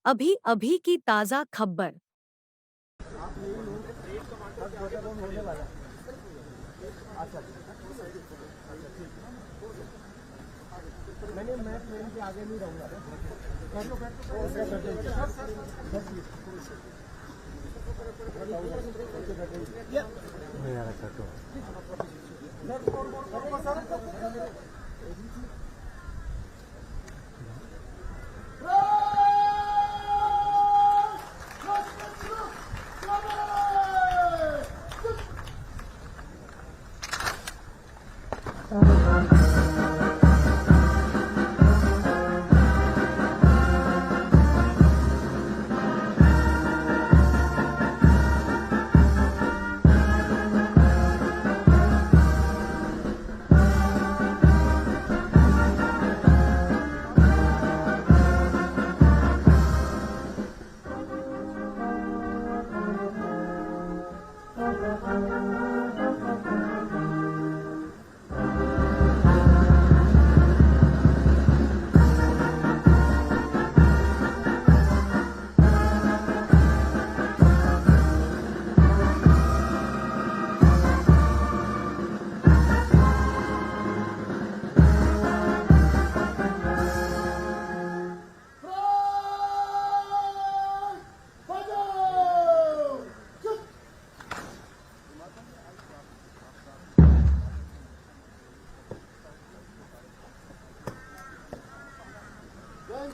अभी अभी की ताज़ा खबर। मैं ट्रेन के आगे नहीं रहूँगा।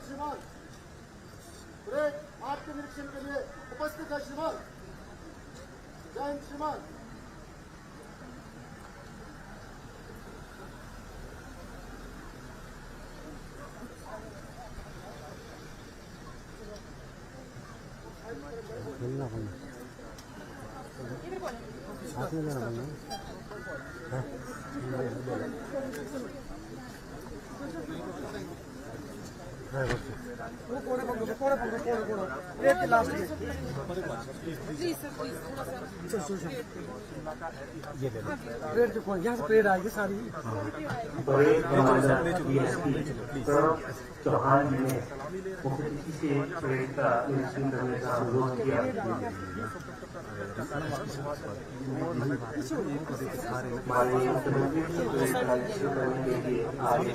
श्रीमान ब्रेक आपके निरीक्षण के लिए उपस्थित है श्रीमान। जय हिंद श्रीमान। साथ में लेना बनना वो कोने एक लास्ट में प्लीज सर प्लीज ये ले लो परेड के कौन यहाँ से परेड आएगी सारी परेड कमांडर डीएसपी चौहान जी ने मुख्य अतिथि से परेड का निरीक्षण करने का अनुरोध किया। माननीय मुख्यमंत्री जी परेड का निरीक्षण करने के लिए आगे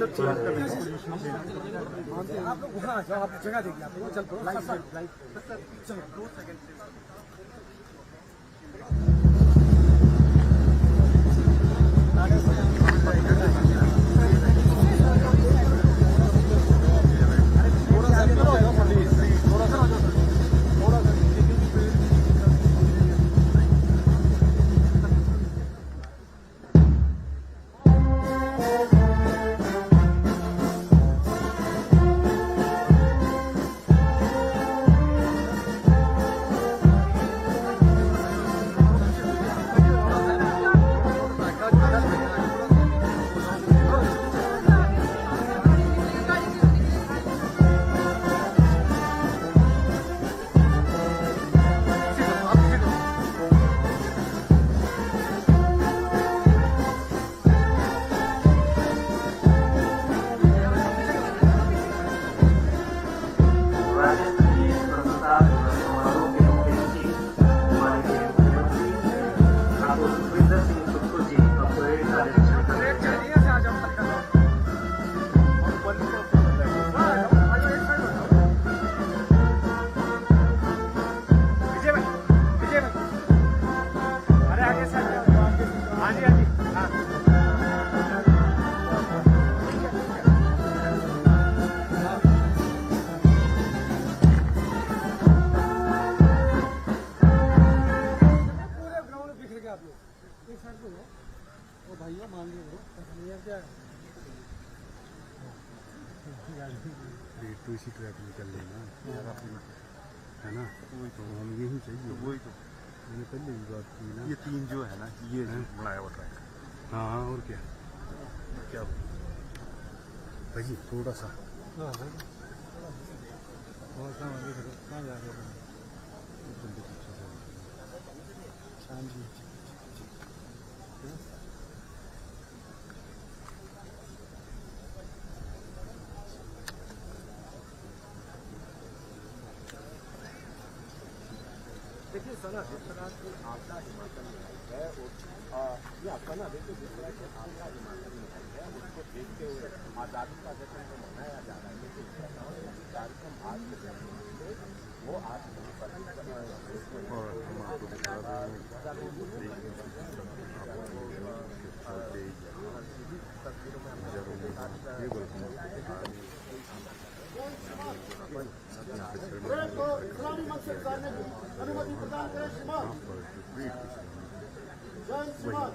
आप लोग वहाँ आ जाओ, आप जगह देखिए, आप लोग चल पड़ो लाइव चलो 2 सेकंड। भैया मान लीजिए क्या टू सी ट्रैक निकल लेना है ना, तो हम यही चाहिए। वही तो मैंने पहले भी बात की ना, ये 3 जो है ना, ये बनाया हुआ ट्रैक। हाँ और क्या क्या भाई थोड़ा सा कहाँ जा रहे हो? देखिए सर ना जिस तरह की आपदा हिमाचल में आई है ये आपका ना देखिए जिस तरह की आपदा हिमाचल में आई है उसको देखते हुए आज़ादी का जश्न तो मनाया जा रहा है लेकिन कार्यक्रम आज के समय वो आज नहीं पर इस्लामी मंच से गुजारने की अनुमति प्रदान करें श्रीमान। जय श्रीमान।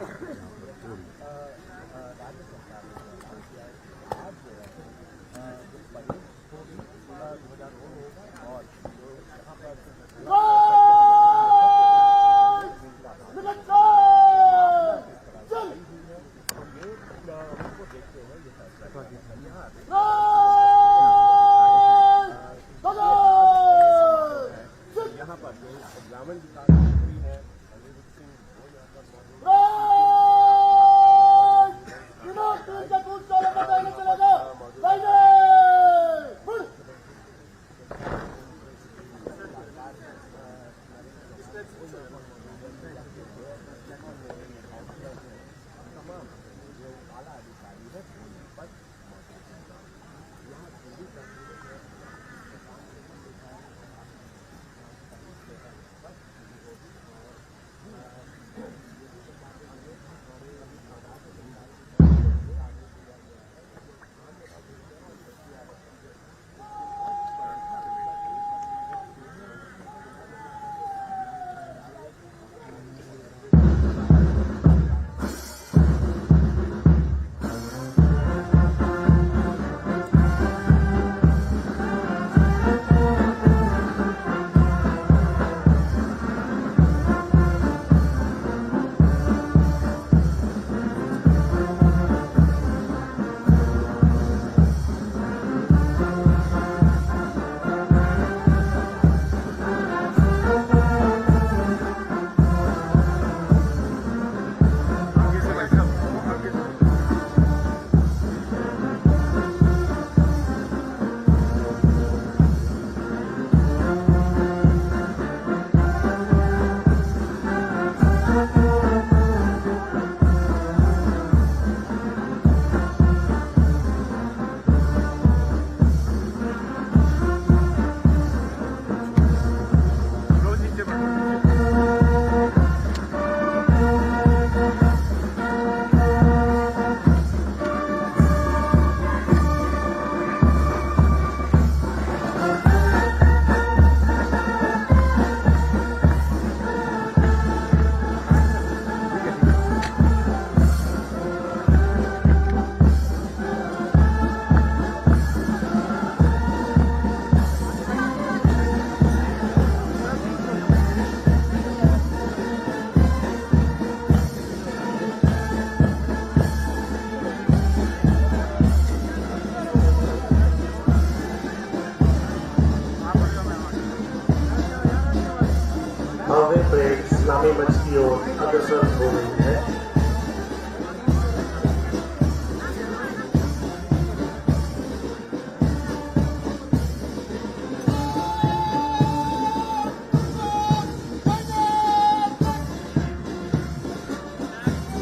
इस्लामी मंच की ओर अग्रसर हो रही है।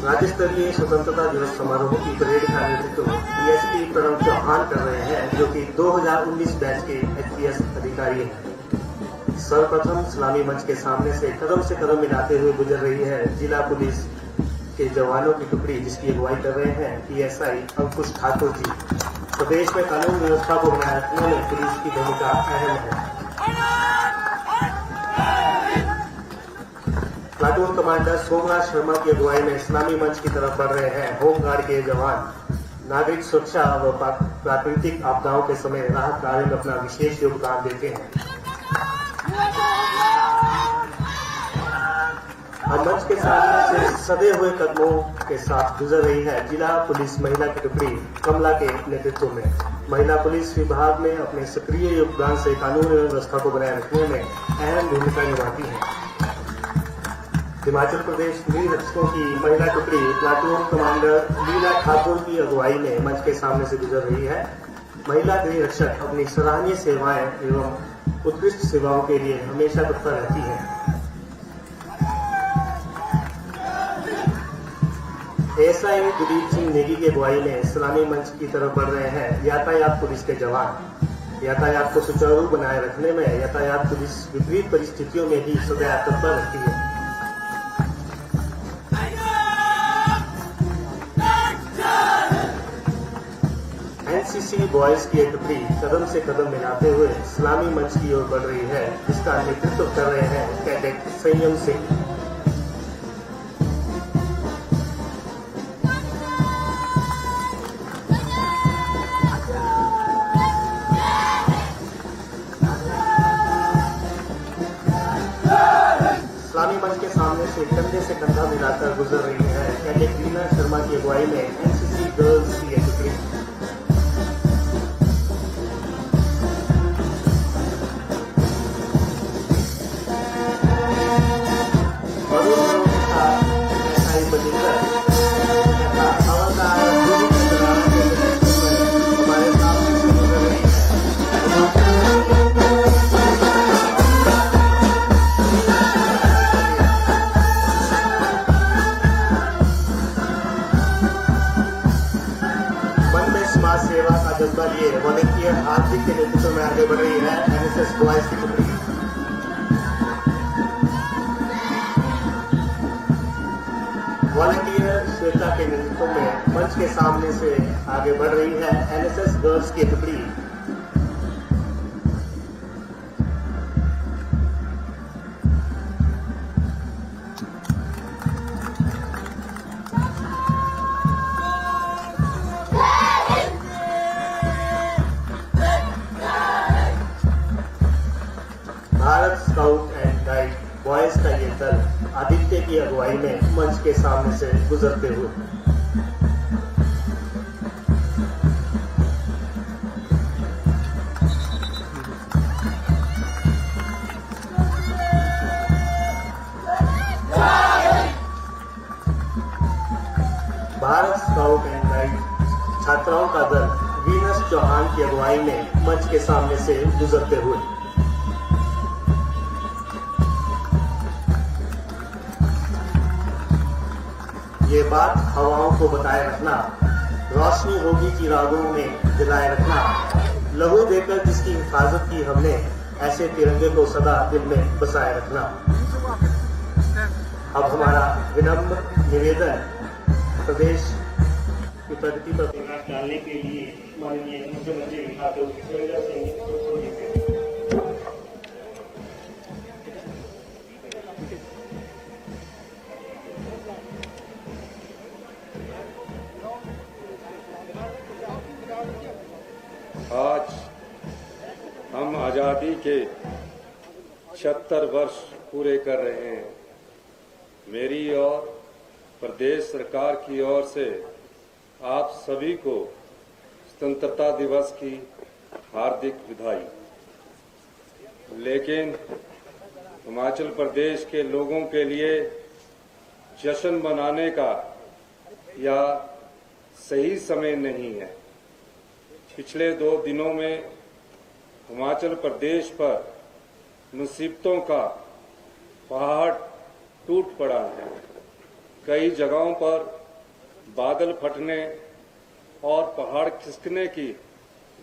राज्य स्तरीय स्वतंत्रता दिवस समारोह की परेड का नेतृत्व डीएसपी प्रणव चौहान कर रहे हैं, जो कि 2019 बैच के एचपीएस अधिकारी हैं। सर्वप्रथम इस्लामी मंच के सामने से कदम मिलाते हुए गुजर रही है जिला पुलिस के जवानों की टुकड़ी, जिसकी अगुवाई कर रहे हैं पीएसआई अंकुश ठाकुर जी। प्रदेश में कानून व्यवस्था को बनाए रखने में पुलिस की भूमिका अहम है। प्लाटून कमांडर सोमनाथ शर्मा की अगुवाई में इस्लामी मंच की तरफ बढ़ रहे हैं होमगार्ड के जवान। नागरिक सुरक्षा व प्राकृतिक आपदाओं के समय राहत कार्य में अपना विशेष योगदान देते हैं। अब मंच के सामने से सदे हुए कदमों के साथ गुजर रही है जिला पुलिस महिला की टुकड़ी कमला के नेतृत्व में। महिला पुलिस विभाग में अपने सक्रिय योगदान से कानून एवं व्यवस्था को बनाए रखने में अहम भूमिका निभाती है। हिमाचल प्रदेश गृह रक्षकों की महिला टुकड़ी प्लाटून कमांडर लीला ठाकुर की अगुवाई में मंच के सामने से गुजर रही है। महिला गृह रक्षक अपनी सराहनीय सेवाएं एवं उत्कृष्ट सेवाओं के लिए हमेशा तत्पर रहती है। एसआई दिलीप सिंह नेगी की अगुवाई में सलामी मंच की तरफ बढ़ रहे हैं यातायात पुलिस के जवान। यातायात को सुचारू बनाए रखने में यातायात पुलिस विपरीत परिस्थितियों में भी सदैव तत्पर रहती है। एनसीसी बॉयज की एक टुकड़ी कदम से कदम मिलाते हुए सलामी मंच की ओर बढ़ रही है, जिसका नेतृत्व कर रहे हैं कैडेट संयम सिंह। सलामी मंच के सामने से कंधे से कंधा मिलाकर गुजर रही है कैडेट रीना शर्मा की अगुवाई में एनसीसी गर्ल्स की एक टुकड़ी। समाज सेवा का जज्बा लिए वॉलंटियर हार्दिक के नेतृत्व में आगे बढ़ रही है एनएसएस बॉयज की टुकड़ी। वॉलंटियर श्वेता के नेतृत्व में मंच के सामने से आगे बढ़ रही है एनएसएस गर्ल्स की टुकड़ी। Bharat scout and guide boys का ये दल आदित्य की अगुवाई में मंच के सामने से गुजरते हुए भारत स्काउट एंड गाइड छात्राओं का दल वीनस चौहान की अगुवाई में मंच के सामने से गुजरते हुए ये बात हवाओं को बताए रखना, रोशनी होगी की रागों में जलाए रखना, लहू देकर जिसकी हिफाजत की हमने, ऐसे तिरंगे को सदा दिल में बसाए रखना। अब हमारा विनम्र निवेदन प्रदेश की प्रगति पर प्रकाश डालने के लिए माननीय मुख्यमंत्री ठाकुर सुरेंद्र सिंह को देते हैं। आज हम आज़ादी के 76 वर्ष पूरे कर रहे हैं। मेरी और प्रदेश सरकार की ओर से आप सभी को स्वतंत्रता दिवस की हार्दिक बधाई। लेकिन हिमाचल प्रदेश के लोगों के लिए जश्न मनाने का यह सही समय नहीं है। पिछले 2 दिनों में हिमाचल प्रदेश पर मुसीबतों का पहाड़ टूट पड़ा है। कई जगहों पर बादल फटने और पहाड़ खिसकने की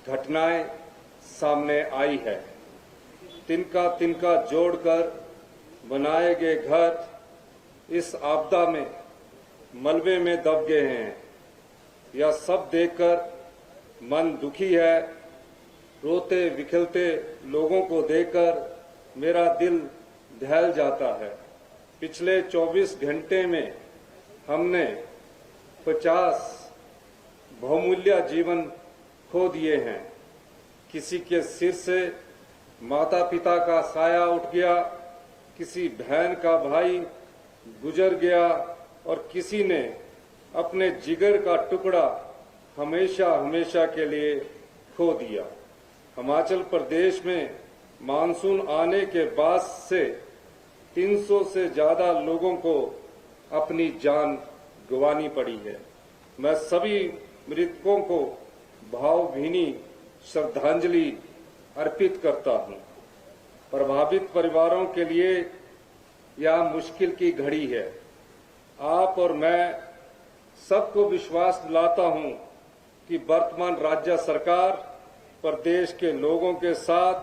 घटनाएं सामने आई है। तिनका तिनका जोड़कर बनाए गए घर इस आपदा में मलबे में दब गए हैं। यह सब देखकर मन दुखी है। रोते विखलते लोगों को देखकर मेरा दिल दहल जाता है। पिछले 24 घंटे में हमने 50 बहुमूल्य जीवन खो दिए हैं। किसी के सिर से माता पिता का साया उठ गया, किसी बहन का भाई गुजर गया और किसी ने अपने जिगर का टुकड़ा हमेशा हमेशा के लिए खो दिया। हिमाचल प्रदेश में मानसून आने के बाद से 300 से ज्यादा लोगों को अपनी जान गंवानी पड़ी है। मैं सभी मृतकों को भावभीनी श्रद्धांजलि अर्पित करता हूं। प्रभावित परिवारों के लिए यह मुश्किल की घड़ी है। आप और मैं सबको विश्वास दिलाता हूं कि वर्तमान राज्य सरकार प्रदेश के लोगों के साथ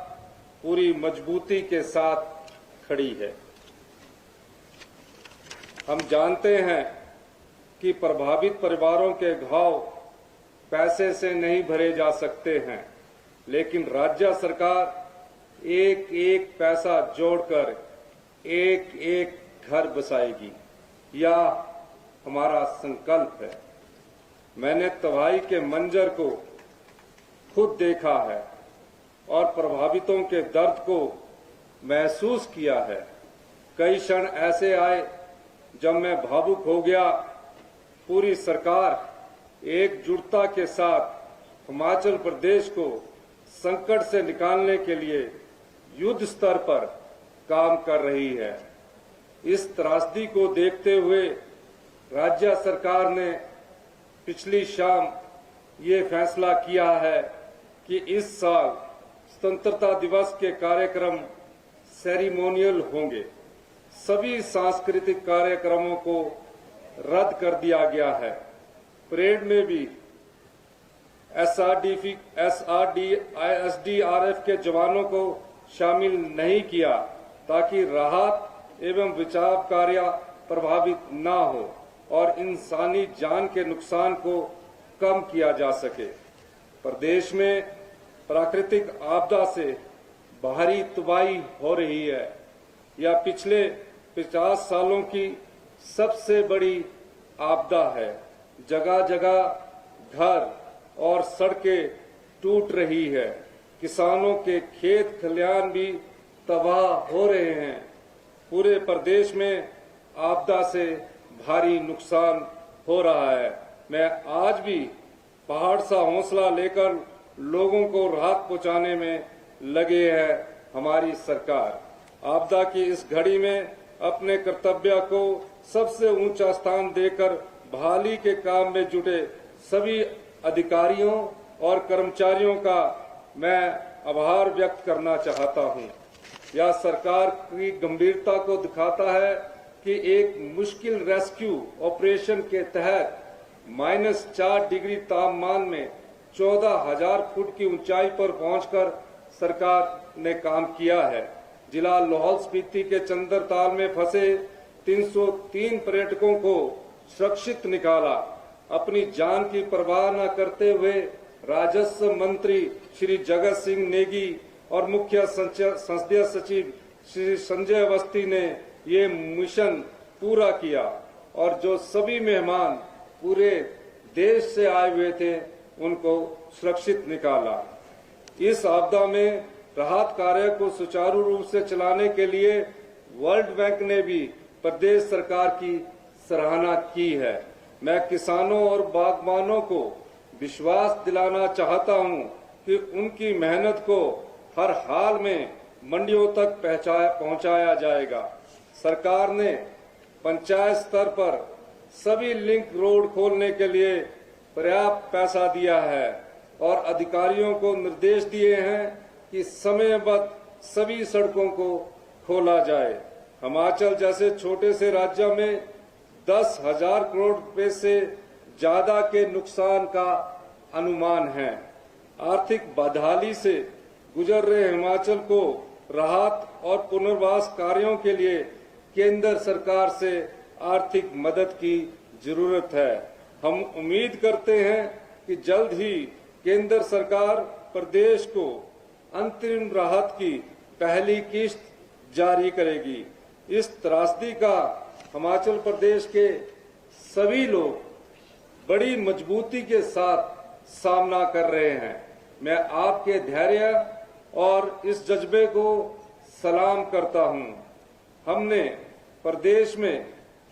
पूरी मजबूती के साथ खड़ी है। हम जानते हैं कि प्रभावित परिवारों के घाव पैसे से नहीं भरे जा सकते हैं, लेकिन राज्य सरकार एक एक पैसा जोड़कर एक एक घर बसाएगी, यह हमारा संकल्प है। मैंने तबाही के मंजर को खुद देखा है और प्रभावितों के दर्द को महसूस किया है। कई क्षण ऐसे आए जब मैं भावुक हो गया। पूरी सरकार एकजुटता के साथ हिमाचल प्रदेश को संकट से निकालने के लिए युद्ध स्तर पर काम कर रही है। इस त्रासदी को देखते हुए राज्य सरकार ने पिछली शाम ये फैसला किया है कि इस साल स्वतंत्रता दिवस के कार्यक्रम सेरेमोनियल होंगे। सभी सांस्कृतिक कार्यक्रमों को रद्द कर दिया गया है। परेड में भी एसडीआरएफ के जवानों को शामिल नहीं किया ताकि राहत एवं बचाव कार्य प्रभावित न हो और इंसानी जान के नुकसान को कम किया जा सके। प्रदेश में प्राकृतिक आपदा से भारी तबाही हो रही है। यह पिछले 50 सालों की सबसे बड़ी आपदा है। जगह जगह घर और सड़कें टूट रही है। किसानों के खेत खलिहान भी तबाह हो रहे हैं। पूरे प्रदेश में आपदा से भारी नुकसान हो रहा है। मैं आज भी पहाड़ सा हौसला लेकर लोगों को राहत पहुंचाने में लगे है हमारी सरकार। आपदा की इस घड़ी में अपने कर्तव्य को सबसे ऊंचा स्थान देकर बहाली के काम में जुटे सभी अधिकारियों और कर्मचारियों का मैं आभार व्यक्त करना चाहता हूं। यह सरकार की गंभीरता को दिखाता है कि एक मुश्किल रेस्क्यू ऑपरेशन के तहत -4 डिग्री तापमान में 14,000 फुट की ऊंचाई पर पहुंचकर सरकार ने काम किया है। जिला लाहौल स्पीति के चंद्रताल में फंसे 303 पर्यटकों को सुरक्षित निकाला। अपनी जान की परवाह न करते हुए राजस्व मंत्री श्री जगत सिंह नेगी और मुख्य संसदीय सचिव श्री संजय अवस्थी ने ये मिशन पूरा किया और जो सभी मेहमान पूरे देश से आए हुए थे उनको सुरक्षित निकाला। इस आपदा में राहत कार्य को सुचारू रूप से चलाने के लिए वर्ल्ड बैंक ने भी प्रदेश सरकार की सराहना की है। मैं किसानों और बागबानों को विश्वास दिलाना चाहता हूं कि उनकी मेहनत को हर हाल में मंडियों तक पहुंचाया जाएगा। सरकार ने पंचायत स्तर पर सभी लिंक रोड खोलने के लिए पर्याप्त पैसा दिया है और अधिकारियों को निर्देश दिए हैं कि समयबद्ध सभी सड़कों को खोला जाए। हिमाचल जैसे छोटे से राज्य में 10,000 करोड़ रुपए से ज्यादा के नुकसान का अनुमान है। आर्थिक बदहाली से गुजर रहे हिमाचल को राहत और पुनर्वास कार्यों के लिए केंद्र सरकार से आर्थिक मदद की जरूरत है। हम उम्मीद करते हैं कि जल्द ही केंद्र सरकार प्रदेश को अंतरिम राहत की पहली किस्त जारी करेगी। इस त्रासदी का हिमाचल प्रदेश के सभी लोग बड़ी मजबूती के साथ सामना कर रहे हैं। मैं आपके धैर्य और इस जज्बे को सलाम करता हूं। हमने प्रदेश में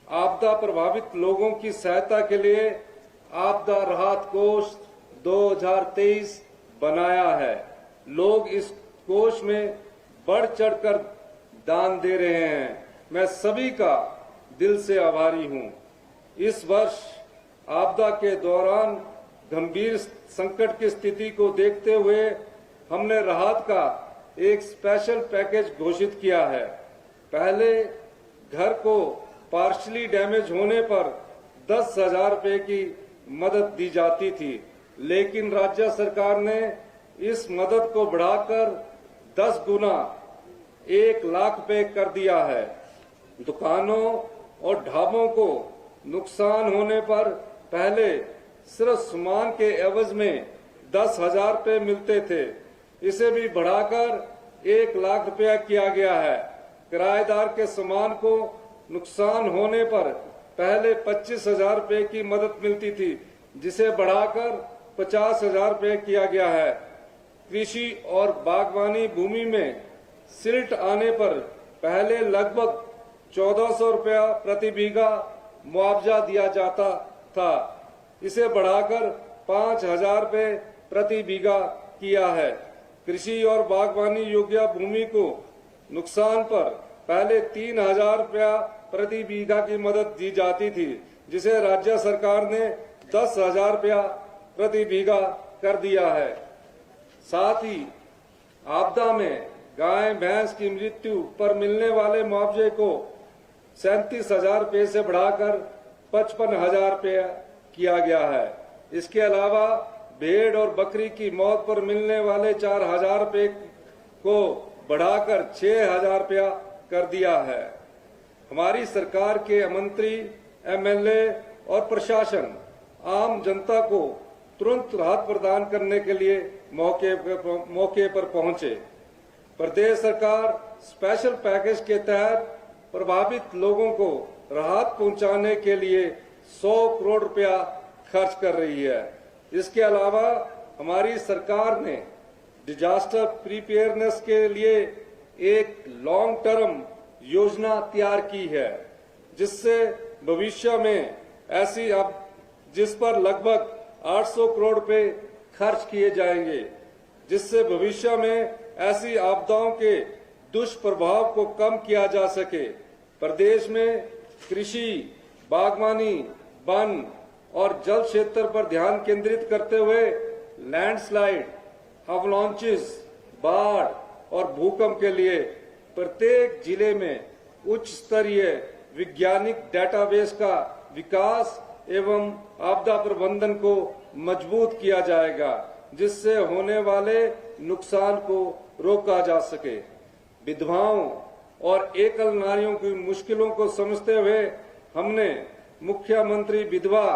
आपदा प्रभावित लोगों की सहायता के लिए आपदा राहत कोष 2023 बनाया है। लोग इस कोष में बढ़ चढ़कर दान दे रहे हैं। मैं सभी का दिल से आभारी हूं। इस वर्ष आपदा के दौरान गंभीर संकट की स्थिति को देखते हुए हमने राहत का एक स्पेशल पैकेज घोषित किया है। पहले घर को पार्शली डैमेज होने पर 10,000 रुपए की मदद दी जाती थी, लेकिन राज्य सरकार ने इस मदद को बढ़ाकर 10 गुना 1 लाख रुपए कर दिया है। दुकानों और ढाबों को नुकसान होने पर पहले सिर्फ सामान के एवज में 10,000 रुपए मिलते थे, इसे भी बढ़ाकर 1 लाख रुपया किया गया है। किराएदार के सामान को नुकसान होने पर पहले 25,000 रुपए की मदद मिलती थी, जिसे बढ़ाकर 50,000 रुपए किया गया है। कृषि और बागवानी भूमि में सिल्ट आने पर पहले लगभग 1,400 रुपया प्रति बीघा मुआवजा दिया जाता था, इसे बढ़ाकर 5,000 रुपए प्रति बीघा किया है। कृषि और बागवानी योग्य भूमि को नुकसान पर पहले 3,000 रुपया प्रति बीघा की मदद दी जाती थी, जिसे राज्य सरकार ने 10,000 रुपया प्रति बीघा कर दिया है। साथ ही आपदा में गाय भैंस की मृत्यु पर मिलने वाले मुआवजे को 37,000 रुपये से बढ़ाकर 55,000 रुपये किया गया है। इसके अलावा भेड़ और बकरी की मौत पर मिलने वाले 4,000 रुपये को बढ़ाकर 6,000 रुपया कर दिया है। हमारी सरकार के मंत्री, एमएलए और प्रशासन आम जनता को तुरंत राहत प्रदान करने के लिए मौके पर पहुंचे। प्रदेश सरकार स्पेशल पैकेज के तहत प्रभावित लोगों को राहत पहुंचाने के लिए 100 करोड़ रुपया खर्च कर रही है। इसके अलावा हमारी सरकार ने डिजास्टर प्रिपेयरनेस के लिए एक लॉन्ग टर्म योजना तैयार की है, जिससे भविष्य में ऐसी जिस पर लगभग 800 करोड़ रुपए खर्च किए जाएंगे, जिससे भविष्य में ऐसी आपदाओं के दुष्प्रभाव को कम किया जा सके। प्रदेश में कृषि, बागवानी, वन और जल क्षेत्र पर ध्यान केंद्रित करते हुए लैंडस्लाइड, अवलांचेस, बाढ़ और भूकंप के लिए प्रत्येक जिले में उच्च स्तरीय वैज्ञानिक डेटाबेस का विकास एवं आपदा प्रबंधन को मजबूत किया जाएगा, जिससे होने वाले नुकसान को रोका जा सके। विधवाओं और एकल नारियों की मुश्किलों को समझते हुए हमने मुख्यमंत्री विधवा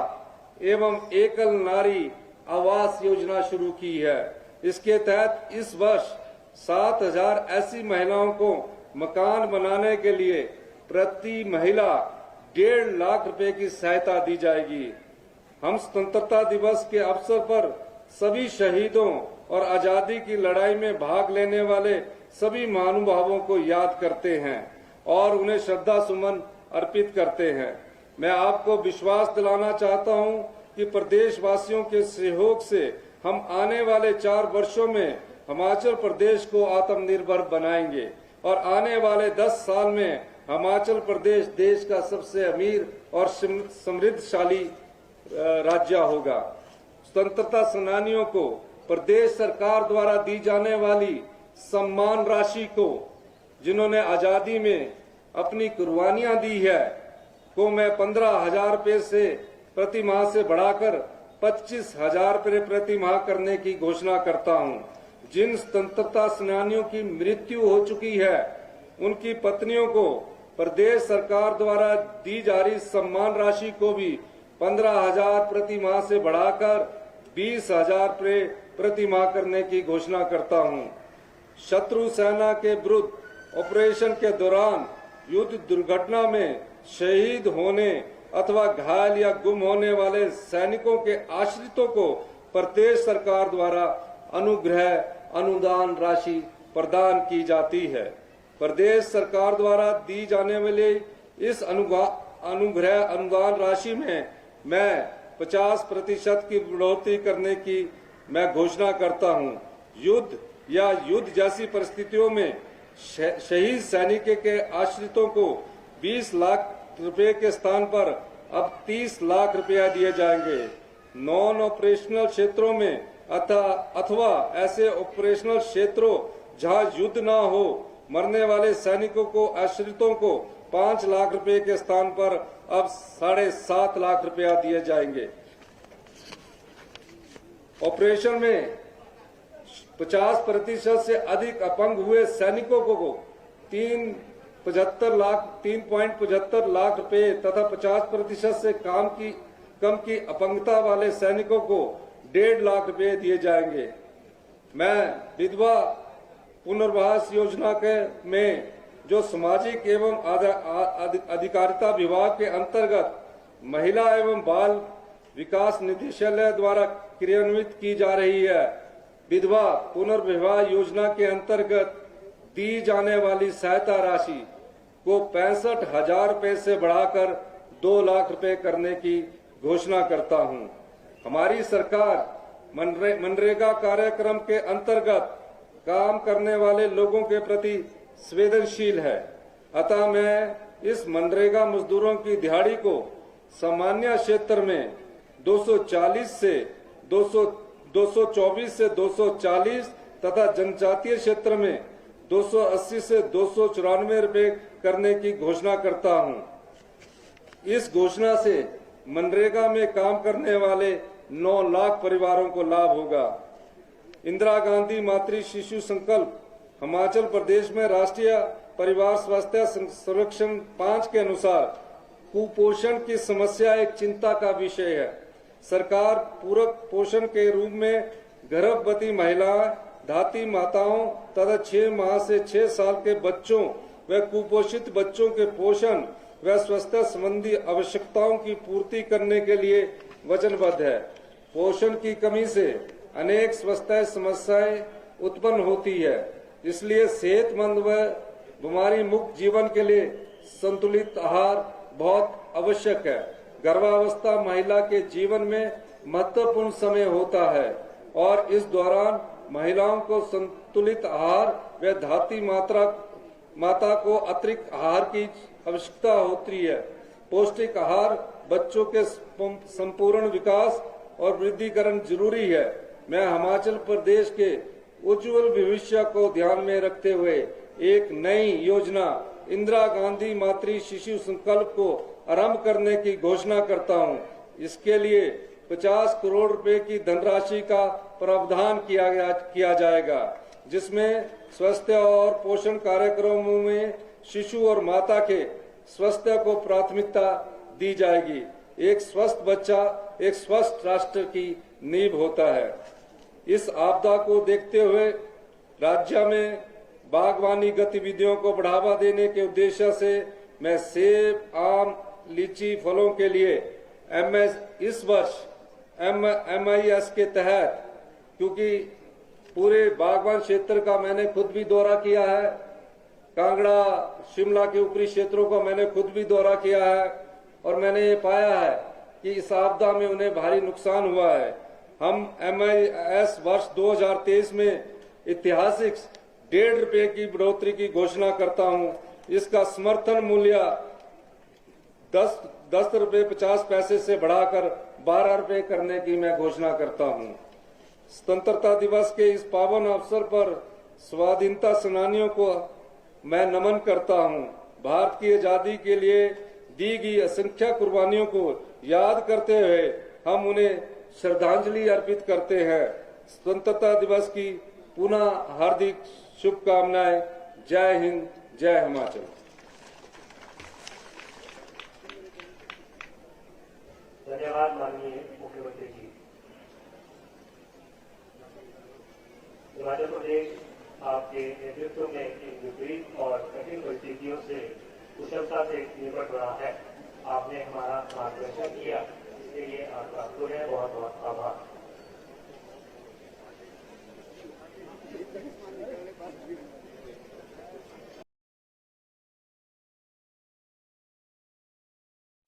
एवं एकल नारी आवास योजना शुरू की है। इसके तहत इस वर्ष 7,000 ऐसी महिलाओं को मकान बनाने के लिए प्रति महिला 1.5 लाख रुपए की सहायता दी जाएगी। हम स्वतंत्रता दिवस के अवसर पर सभी शहीदों और आजादी की लड़ाई में भाग लेने वाले सभी महानुभावों को याद करते हैं और उन्हें श्रद्धा सुमन अर्पित करते हैं। मैं आपको विश्वास दिलाना चाहता हूं कि प्रदेशवासियों के सहयोग से हम आने वाले 4 वर्षों में हिमाचल प्रदेश को आत्मनिर्भर बनाएंगे और आने वाले 10 साल में हिमाचल प्रदेश देश का सबसे अमीर और समृद्धशाली राज्य होगा। स्वतंत्रता सेनानियों को प्रदेश सरकार द्वारा दी जाने वाली सम्मान राशि को, जिन्होंने आजादी में अपनी कुर्बानियां दी है, को मैं 15,000 रुपये से प्रति माह से बढ़ाकर 25,000 रुपये प्रति माह करने की घोषणा करता हूं। जिन स्वतंत्रता सेनानियों की मृत्यु हो चुकी है, उनकी पत्नियों को प्रदेश सरकार द्वारा दी जा रही सम्मान राशि को भी 15,000 प्रति माह से बढ़ाकर 20,000 रुपये प्रति माह करने की घोषणा करता हूं। शत्रु सेना के विरुद्ध ऑपरेशन के दौरान युद्ध दुर्घटना में शहीद होने अथवा घायल या गुम होने वाले सैनिकों के आश्रितों को प्रदेश सरकार द्वारा अनुग्रह अनुदान राशि प्रदान की जाती है। प्रदेश सरकार द्वारा दी जाने वाली इस अनुग्रह अनुदान राशि में मैं 50% की बढ़ोतरी करने की मैं घोषणा करता हूं। युद्ध या युद्ध जैसी परिस्थितियों में शहीद सैनिक के आश्रितों को 20 लाख रुपए के स्थान पर अब 30 लाख रुपया दिए जाएंगे। नॉन ऑपरेशनल क्षेत्रों में अथवा ऐसे ऑपरेशनल क्षेत्रों जहां युद्ध न हो, मरने वाले सैनिकों को आश्रितों को 5 लाख रुपए के स्थान पर अब 7.5 लाख रुपया दिए जाएंगे। ऑपरेशन में 50% से अधिक अपंग हुए सैनिकों को 3.75 लाख रुपए तथा 50% से कम की अपंगता वाले सैनिकों को 1.5 लाख रुपए दिए जाएंगे। मैं विधवा पुनर्वास योजना में जो सामाजिक एवं अधिकारिता विभाग के अंतर्गत महिला एवं बाल विकास निदेशालय द्वारा क्रियान्वित की जा रही है, विधवा पुनर्विवाह योजना के अंतर्गत दी जाने वाली सहायता राशि को 65,000 रुपए से बढ़ाकर 2 लाख रुपए करने की घोषणा करता हूं। हमारी सरकार मनरेगा कार्यक्रम के अंतर्गत काम करने वाले लोगों के प्रति संवेदनशील है, अतः मैं इस मनरेगा मजदूरों की दिहाड़ी को सामान्य क्षेत्र में 224 से 240 तथा जनजातीय क्षेत्र में 280 से 294 रुपए करने की घोषणा करता हूं। इस घोषणा से मनरेगा में काम करने वाले 9 लाख परिवारों को लाभ होगा। इंदिरा गांधी मातृ शिशु संकल्प हिमाचल प्रदेश में राष्ट्रीय परिवार स्वास्थ्य सर्वेक्षण 5 के अनुसार कुपोषण की समस्या एक चिंता का विषय है। सरकार पूरक पोषण के रूप में गर्भवती महिलाएं, धात्री माताओं तथा 6 माह से 6 साल के बच्चों व कुपोषित बच्चों के पोषण व स्वास्थ्य संबंधी आवश्यकताओं की पूर्ति करने के लिए वचनबद्ध है। पोषण की कमी से अनेक स्वास्थ्य समस्याएं उत्पन्न होती है, इसलिए सेहतमंद व बीमारी मुक्त जीवन के लिए संतुलित आहार बहुत आवश्यक है। गर्भावस्था महिला के जीवन में महत्वपूर्ण समय होता है और इस दौरान महिलाओं को संतुलित आहार व धात्री माता को अतिरिक्त आहार की आवश्यकता होती है। पौष्टिक आहार बच्चों के संपूर्ण विकास और वृद्धिकरण जरूरी है। मैं हिमाचल प्रदेश के उज्जवल भविष्य को ध्यान में रखते हुए एक नई योजना इंदिरा गांधी मातृ शिशु संकल्प को आरंभ करने की घोषणा करता हूं। इसके लिए 50 करोड़ रुपए की धनराशि का प्रावधान किया जाएगा, जिसमें स्वास्थ्य और पोषण कार्यक्रमों में शिशु और माता के स्वास्थ्य को प्राथमिकता दी जाएगी। एक स्वस्थ बच्चा एक स्वस्थ राष्ट्र की नींव होता है। इस आपदा को देखते हुए राज्य में बागवानी गतिविधियों को बढ़ावा देने के उद्देश्य से मैं सेब, आम, लीची फलों के लिए इस वर्ष MIS के तहत, क्योंकि पूरे बागवान क्षेत्र का मैंने खुद भी दौरा किया है, कांगड़ा शिमला के ऊपरी क्षेत्रों का मैंने खुद भी दौरा किया है और मैंने ये पाया है कि इस आपदा में उन्हें भारी नुकसान हुआ है। हम MIS वर्ष 2023 में ऐतिहासिक 1.5 रुपए की बढ़ोतरी की घोषणा करता हूं। इसका समर्थन मूल्य 10 रुपए 50 पैसे से बढ़ाकर 12 रुपए करने की मैं घोषणा करता हूं। स्वतंत्रता दिवस के इस पावन अवसर पर स्वाधीनता सेनानियों को मैं नमन करता हूं। भारत की आजादी के लिए दी गई असंख्य कुर्बानियों को याद करते हुए हम उन्हें श्रद्धांजलि अर्पित करते हैं। स्वतंत्रता दिवस की पुनः हार्दिक शुभकामनाएं। जय हिंद, जय हिमाचल। धन्यवाद माननीय मुख्यमंत्री जी। हिमाचल प्रदेश आपके नेतृत्व में इन विपरीत और कठिन परिस्थितियों से कुशलता से निपट रहा है। आपने हमारा मार्गदर्शन किया, इसके लिए आपका पुनः बहुत बहुत आभार।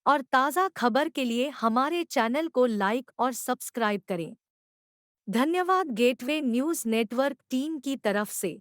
और ताज़ा खबर के लिए हमारे चैनल को लाइक और सब्सक्राइब करें। धन्यवाद गेटवे न्यूज़ नेटवर्क टीम की तरफ से।